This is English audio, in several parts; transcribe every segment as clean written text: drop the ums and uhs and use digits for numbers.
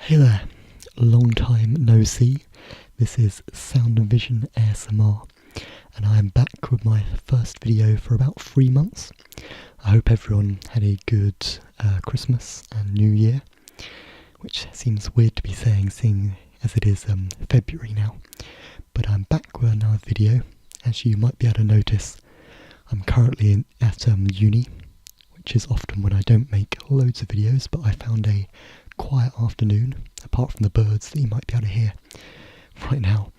Hey there, long time no see. This is Sound and Vision ASMR, and I am back with my first video for about 3 months. I hope everyone had a good Christmas and New Year, which seems weird to be saying, seeing as it is February now. But I'm back with another video. As you might be able to notice, I'm currently at uni, which is often when I don't make loads of videos, but I found a quiet afternoon, apart from the birds that you might be able to hear right now,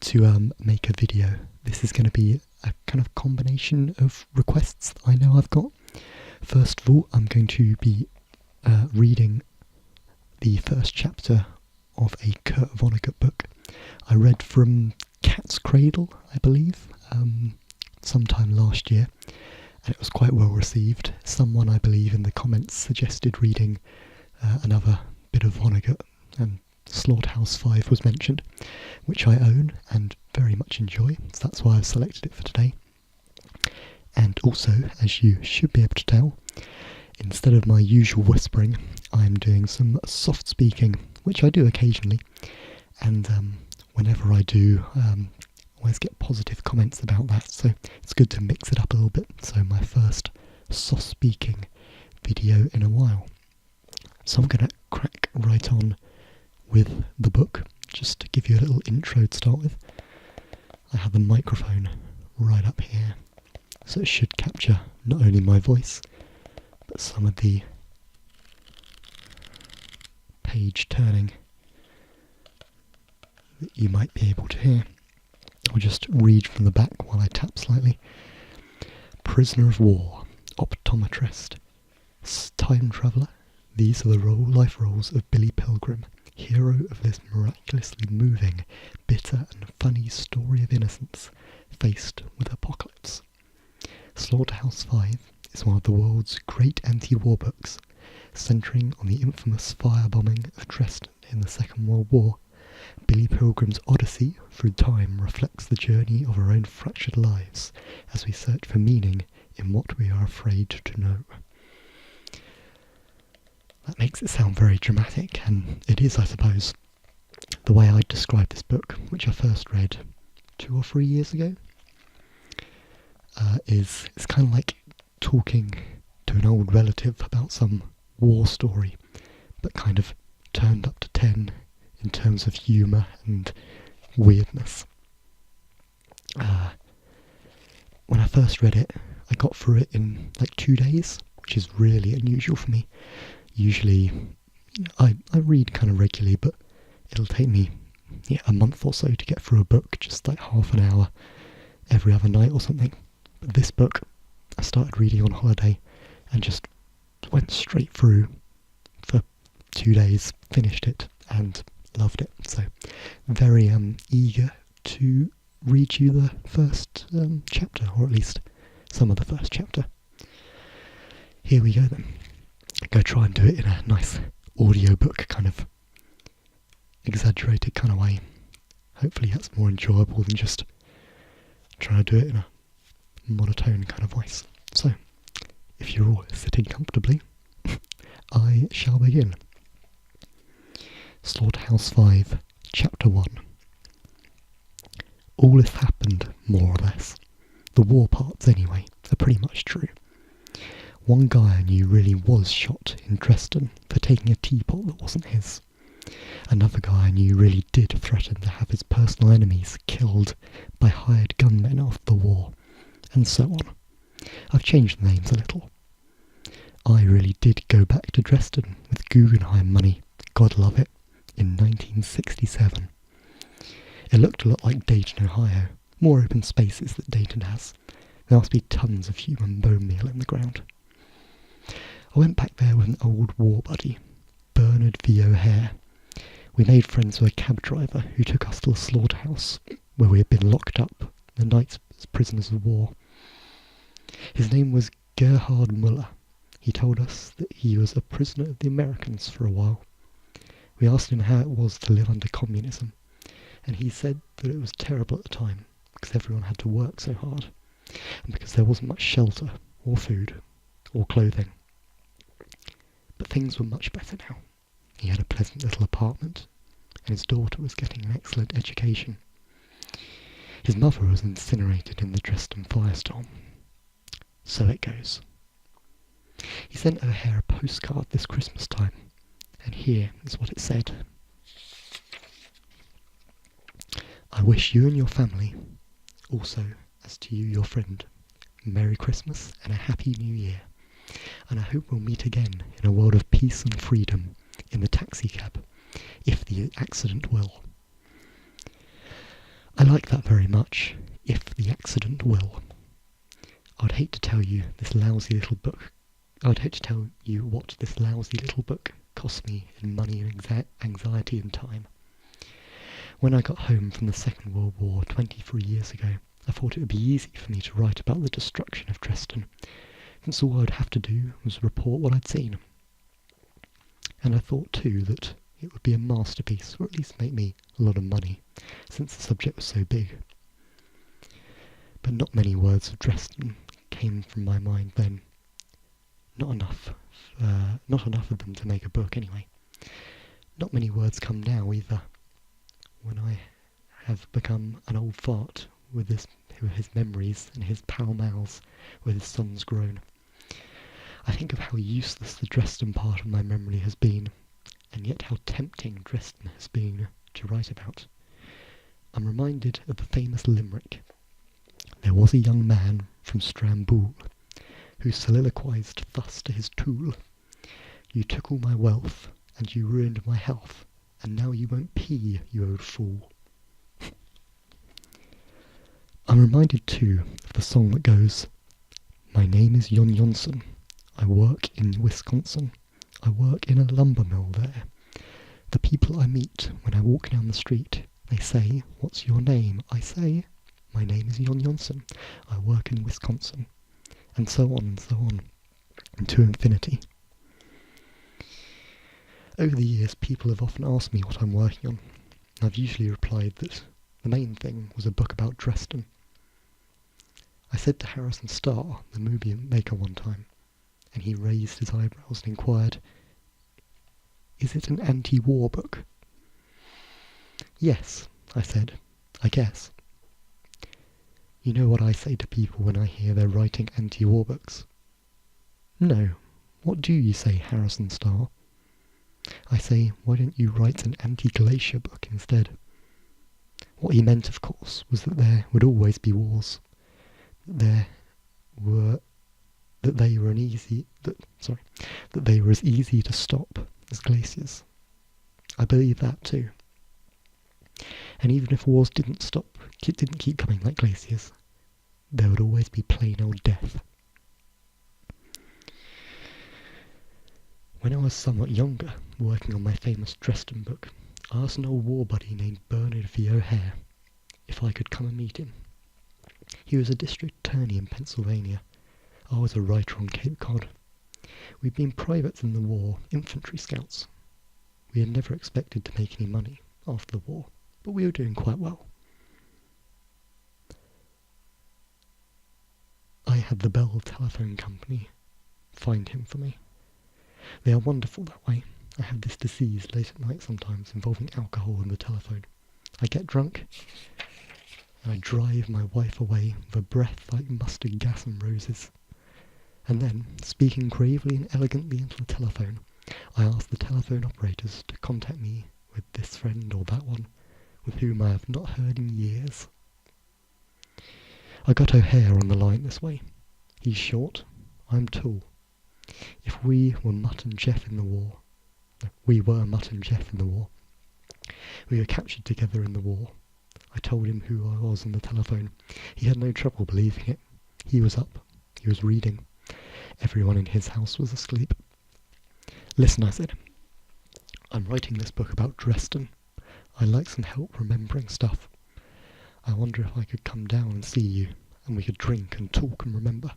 to make a video. This is going to be a kind of combination of requests that I know I've got. First of all, I'm going to be reading the first chapter of a Kurt Vonnegut book. I read from Cat's Cradle, I believe, sometime last year, and it was quite well received. Someone, I believe, in the comments suggested reading another bit of Vonnegut, and Slaughterhouse-Five was mentioned, which I own and very much enjoy, so that's why I've selected it for today. And also, as you should be able to tell, instead of my usual whispering, I'm doing some soft speaking, which I do occasionally, and whenever I do, I always get positive comments about that, so it's good to mix it up a little bit. So my first soft speaking video in a while. So I'm going to crack right on with the book, just to give you a little intro to start with. I have the microphone right up here, so it should capture not only my voice, but some of the page turning that you might be able to hear. I'll just read from the back while I tap slightly. Prisoner of war, optometrist, time traveller. These are the life roles of Billy Pilgrim, hero of this miraculously moving, bitter and funny story of innocence faced with apocalypse. Slaughterhouse-Five is one of the world's great anti-war books, centering on the infamous firebombing of Dresden in the Second World War. Billy Pilgrim's odyssey through time reflects the journey of our own fractured lives as we search for meaning in what we are afraid to know. That makes it sound very dramatic, and it is, I suppose. The way I describe this book, which I first read 2 or 3 years ago, it's kind of like talking to an old relative about some war story, but kind of turned up to 10 in terms of humour and weirdness. When I first read it, I got through it in like 2 days, which is really unusual for me. Usually, I read kind of regularly, but it'll take me a month or so to get through a book, just like half an hour every other night or something. But this book, I started reading on holiday and just went straight through for 2 days, finished it, and loved it. So, very eager to read you the first chapter, or at least some of the first chapter. Here we go then. Go try and do it in a nice audiobook kind of exaggerated kind of way. Hopefully that's more enjoyable than just trying to do it in a monotone kind of voice. So, if you're all sitting comfortably, I shall begin. Slaughterhouse-Five, Chapter 1. All this happened, more or less. The war parts, anyway, are pretty much true. One guy I knew really was shot in Dresden for taking a teapot that wasn't his. Another guy I knew really did threaten to have his personal enemies killed by hired gunmen after the war, and so on. I've changed the names a little. I really did go back to Dresden with Guggenheim money, God love it, in 1967. It looked a lot like Dayton, Ohio, more open spaces that Dayton has. There must be tons of human bone meal in the ground. I went back there with an old war buddy, Bernard V. O'Hare. We made friends with a cab driver who took us to the slaughterhouse, where we had been locked up the night as prisoners of war. His name was Gerhard Muller. He told us that he was a prisoner of the Americans for a while. We asked him how it was to live under communism, and he said that it was terrible at the time, because everyone had to work so hard, and because there wasn't much shelter, or food, or clothing. But things were much better now. He had a pleasant little apartment, and his daughter was getting an excellent education. His mother was incinerated in the Dresden firestorm. So it goes. He sent O'Hare a postcard this Christmas time, and here is what it said. I wish you and your family, also as to you, your friend, Merry Christmas and a Happy New Year, and I hope we'll meet again in a world of peace and freedom in the taxicab, if the accident will. I like that very much, if the accident will. I'd hate to tell you this lousy little book. I'd hate to tell you what this lousy little book cost me in money and anxiety and time. When I got home from the Second World War 23 years ago, I thought it would be easy for me to write about the destruction of Dresden, since all I'd have to do was report what I'd seen. And I thought too that it would be a masterpiece, or at least make me a lot of money, since the subject was so big. But not many words of Dresden came from my mind then. Not enough of them to make a book anyway. Not many words come now either, when I have become an old fart with his memories and his pal-mals with his sons grown. I think of how useless the Dresden part of my memory has been, and yet how tempting Dresden has been to write about. I'm reminded of the famous limerick. There was a young man from Stramboul, who soliloquized thus to his tool. You took all my wealth, and you ruined my health, and now you won't pee, you old fool. I'm reminded too of the song that goes, My name is Jon Jonsson, I work in Wisconsin, I work in a lumber mill there. The people I meet when I walk down the street, they say, what's your name? I say, my name is Jon Jonsson, I work in Wisconsin. And so on, and to infinity. Over the years, people have often asked me what I'm working on, and I've usually replied that the main thing was a book about Dresden. I said to Harrison Starr, the movie maker, one time, and he raised his eyebrows and inquired, is it an anti-war book? Yes, I said, I guess. You know what I say to people when I hear they're writing anti-war books? No, what do you say, Harrison Starr? I say, why don't you write an anti-glacier book instead? What he meant, of course, was that there would always be wars. That they were as easy to stop as glaciers. I believe that too. And even if wars didn't keep coming like glaciers, there would always be plain old death. When I was somewhat younger, working on my famous Dresden book, I asked an old war buddy named Bernard V. O'Hare if I could come and meet him. He was a district attorney in Pennsylvania. I was a writer on Cape Cod. We'd been privates in the war, infantry scouts. We had never expected to make any money after the war, but we were doing quite well. I had the Bell Telephone Company find him for me. They are wonderful that way. I have this disease late at night sometimes involving alcohol and the telephone. I get drunk, and I drive my wife away with a breath like mustard gas and roses. And then, speaking gravely and elegantly into the telephone, I ask the telephone operators to contact me with this friend or that one, with whom I have not heard in years. I got O'Hare on the line this way. He's short, I'm tall. If we were Mutt and Jeff in the war, we were captured together in the war. I told him who I was on the telephone. He had no trouble believing it. He was up. He was reading. Everyone in his house was asleep. Listen, I said. I'm writing this book about Dresden. I'd like some help remembering stuff. I wonder if I could come down and see you, and we could drink and talk and remember.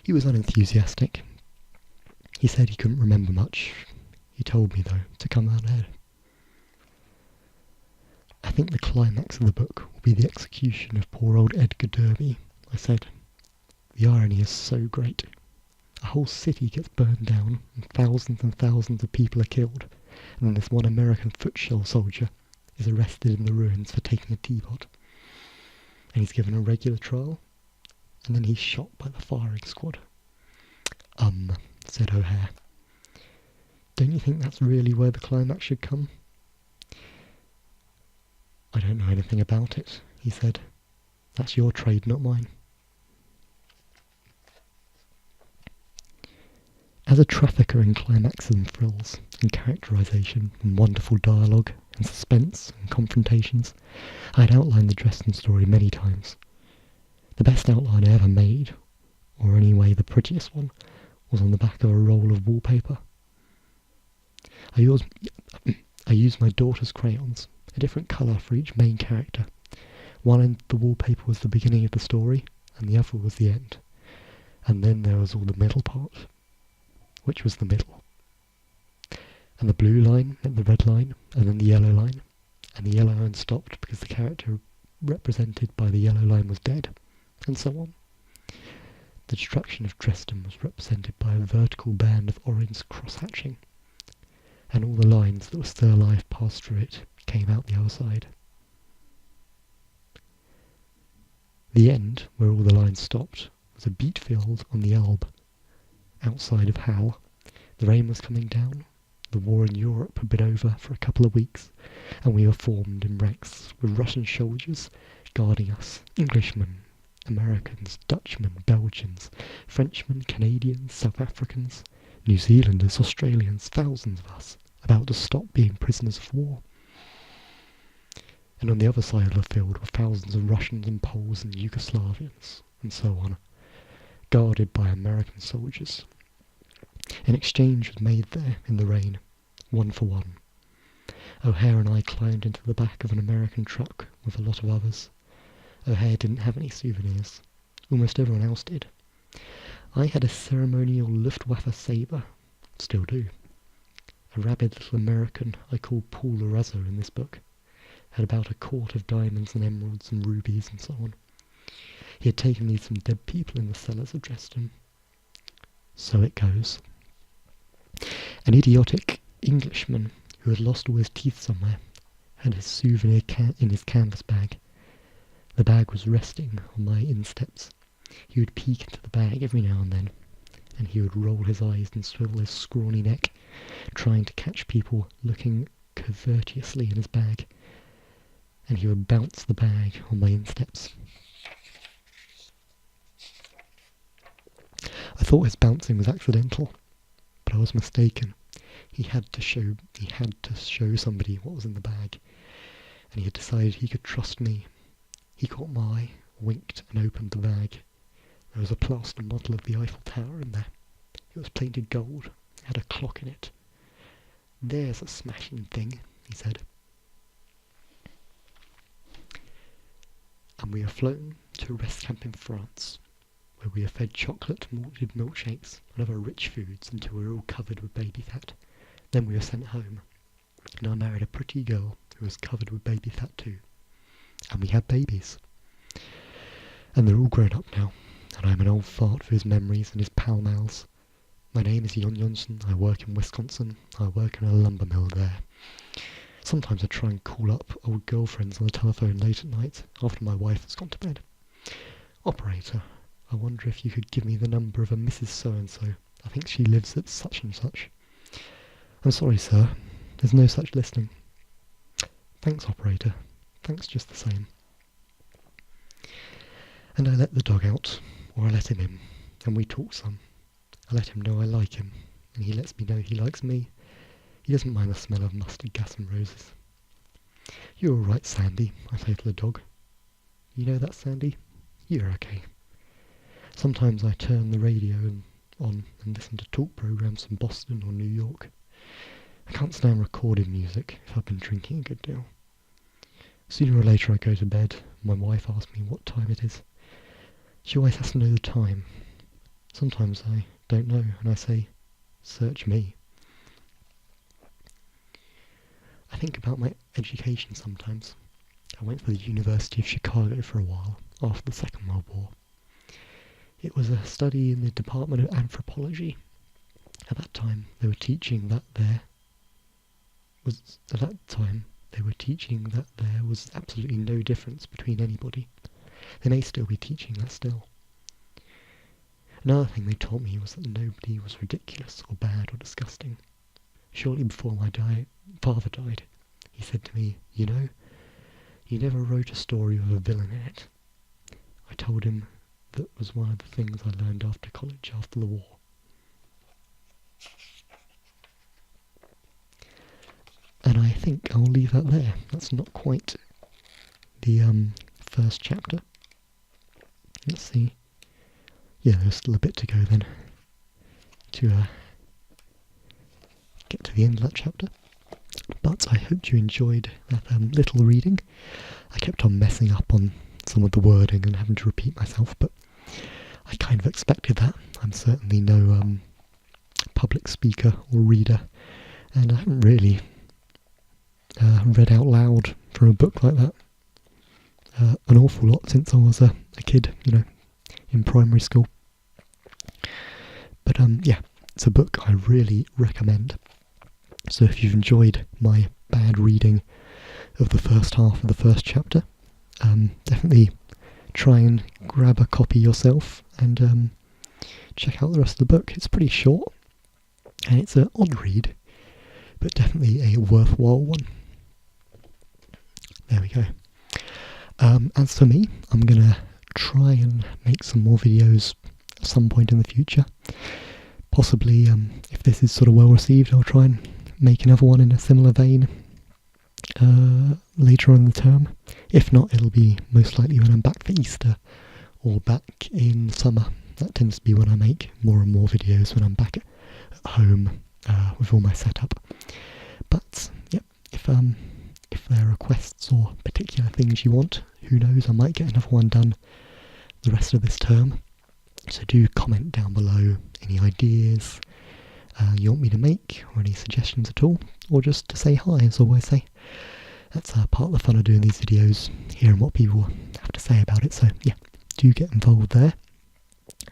He was unenthusiastic. He said he couldn't remember much. He told me, though, to come out ahead. I think the climax of the book will be the execution of poor old Edgar Derby, I said. The irony is so great. A whole city gets burned down, and thousands of people are killed, and then this one American footshell soldier is arrested in the ruins for taking a teapot. And he's given a regular trial, and then he's shot by the firing squad. Said O'Hare. Don't you think that's really where the climax should come? I don't know anything about it, he said. That's your trade, not mine. As a trafficker in climaxes and thrills, and characterisation, and wonderful dialogue, and suspense, and confrontations, I had outlined the Dresden story many times. The best outline I ever made, or anyway the prettiest one, was on the back of a roll of wallpaper. I used my daughter's crayons, a different colour for each main character. One end of the wallpaper was the beginning of the story, and the other was the end. And then there was all the middle part, which was the middle. And the blue line, and the red line, and then the yellow line. And the yellow line stopped because the character represented by the yellow line was dead, and so on. The destruction of Dresden was represented by a vertical band of orange cross-hatching, and all the lines that were still alive passed through it, came out the other side. The end, where all the lines stopped, was a beet field on the Elbe, outside of Halle. The rain was coming down, the war in Europe had been over for a couple of weeks, and we were formed in ranks with Russian soldiers guarding us, Englishmen, Americans, Dutchmen, Belgians, Frenchmen, Canadians, South Africans, New Zealanders, Australians, thousands of us, about to stop being prisoners of war. And on the other side of the field were thousands of Russians and Poles and Yugoslavians, and so on, guarded by American soldiers. An exchange was made there in the rain, 1 for 1. O'Hare and I climbed into the back of an American truck with a lot of others. O'Hare didn't have any souvenirs. Almost everyone else did. I had a ceremonial Luftwaffe sabre, still do. A rabid little American I called Paul Larazzo in this book had about a quart of diamonds and emeralds and rubies and so on. He had taken these from dead people in the cellars of Dresden. So it goes. An idiotic Englishman who had lost all his teeth somewhere had his souvenir in his canvas bag. The bag was resting on my insteps. He would peek into the bag every now and he would roll his eyes and swivel his scrawny neck, trying to catch people looking courteously in his bag, and he would bounce the bag on my insteps. I thought his bouncing was accidental, but I was mistaken. He had to show somebody what was in the bag, and he had decided he could trust me. He caught my eye, winked, and opened the bag. There was a plaster model of the Eiffel Tower in there. It was painted gold. It had a clock in it. "There's a smashing thing," he said. And we were flown to a rest camp in France, where we were fed chocolate malted milkshakes and other rich foods until we were all covered with baby fat. Then we were sent home, and I married a pretty girl who was covered with baby fat too. And we had babies. And they're all grown up now, and I'm an old fart for his memories and his pal-mals. My name is Jon Jonsson. I work in Wisconsin. I work in a lumber mill there. Sometimes I try and call up old girlfriends on the telephone late at night after my wife has gone to bed. "Operator, I wonder if you could give me the number of a Mrs. So-and-so. I think she lives at such and such." "I'm sorry, sir. There's no such listing." "Thanks, operator. Thanks just the same." And I let the dog out, or I let him in, and we talk some. I let him know I like him, and he lets me know he likes me. He doesn't mind the smell of mustard gas and roses. "You're all right, Sandy," I say to the dog. "You know that, Sandy? You're okay." Sometimes I turn the radio on and listen to talk programs from Boston or New York. I can't stand recorded music if I've been drinking a good deal. Sooner or later I go to bed. My wife asks me what time it is. She always has to know the time. Sometimes I don't know, and I say, "Search me." I think about my education sometimes. I went to the University of Chicago for a while, after the Second World War. It was a study in the Department of Anthropology. At that time, they were teaching that there. was, at that time, they were teaching that there was absolutely no difference between anybody. They may still be teaching that still. Another thing they taught me was that nobody was ridiculous or bad or disgusting. Shortly before my father died, he said to me, "You know, you never wrote a story with a villain in it." I told him that was one of the things I learned after college, after the war. And I think I'll leave that there. That's not quite the first chapter. Let's see. Yeah, there's still a bit to go then to get to the end of that chapter. But I hope you enjoyed that little reading. I kept on messing up on some of the wording and having to repeat myself, but I kind of expected that. I'm certainly no public speaker or reader, and I haven't really read out loud from a book like that an awful lot since I was a kid, in primary school. But yeah, it's a book I really recommend. So if you've enjoyed my bad reading of the first half of the first chapter, definitely try and grab a copy yourself and check out the rest of the book. It's pretty short, and it's an odd read, but definitely a worthwhile one. There we go. As for me, I'm going to try and make some more videos at some point in the future. Possibly, if this is sort of well received, I'll try and make another one in a similar vein later on in the term. If not, it'll be most likely when I'm back for Easter or back in summer. That tends to be when I make more and more videos, when I'm back at home with all my setup. But yep, if there are requests or particular things you want, who knows, I might get another one done the rest of this term. So do comment down below any ideas you want me to make, or any suggestions at all, or just to say hi, as I always say. That's part of the fun of doing these videos, hearing what people have to say about it. So yeah, do get involved there.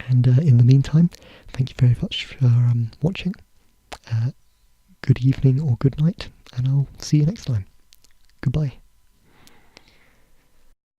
And in the meantime, thank you very much for watching. Good evening or good night, and I'll see you next time. Goodbye.